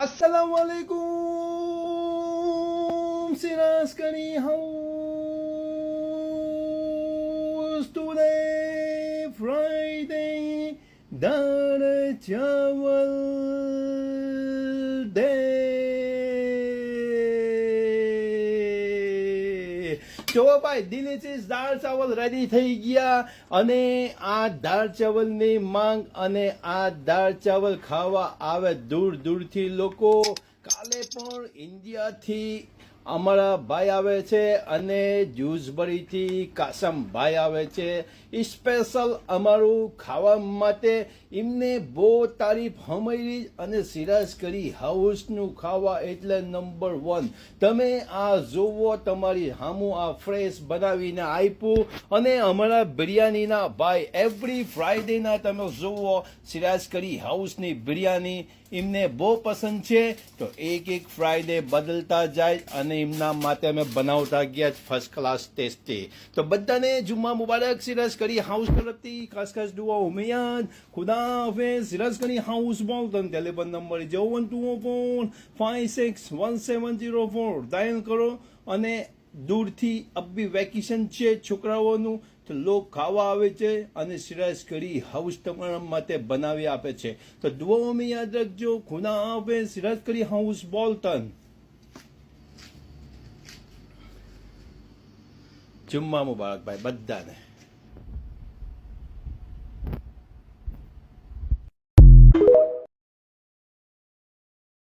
Assalamualaikum, Siraskani House. Today, Friday, Dal Chawal Day. જો ભાઈ delicious દાળ ચાવલ રેડી થઈ ગયા અને આ દાળ ચાવલની માંગ અને આ દાળ ચાવલ ખાવા આવે દૂર દૂરથી લોકો. કાલે પણ ઇન્ડિયાથી અમારા ભાઈ આવે છે અને જ્યુસબરીથી કાસમ ભાઈ આવે છે સ્પેશિયલ અમારું ખાવા માટે. એમને બહુ તારીફ હમારી અને સિરાજ કરી હાઉસનું ખાવા એટલે નંબર 1. તમે આ જોવો, તમારી સામું આ ફ્રેશ બનાવીને આપ્યું અને અમારા બિરયાનીના ભાઈ એવરી ફ્રાઈડેના તમે જોવો સિરાજ કરી હાઉસની બિરયાની એમને બહુ પસંદ છે. તો એક ફ્રાઈડે બદલતા જાય અને એમના માટે અમે બનાવતા ગયા ફર્સ્ટ ક્લાસ ટેસ્ટી. તો બધાને જુમ્મા મુબારક. સિરાજ કરી હાઉસ તરફથી ખાસ ખાસ દુઆ ઉમેયાદ. ખુદા હાફિઝ. સિરાજ કરી હાઉસ બોલતન ટેલિફોન નંબર 01204561704 ડાયલ કરો. અને દૂરથી અબી વેકેશન છે છોકરાઓનું તો લોક ખાવા આવે છે અને સિરાજ કરી હાઉસ તમારા માટે બનાવી આપે છે. તો દુઆઓમાં યાદ રાખજો. ખુદા હાફિઝ. સિરાજ કરી હાઉસ બોલતન. જુમ્મા મુબારક ભાઈ બધાને.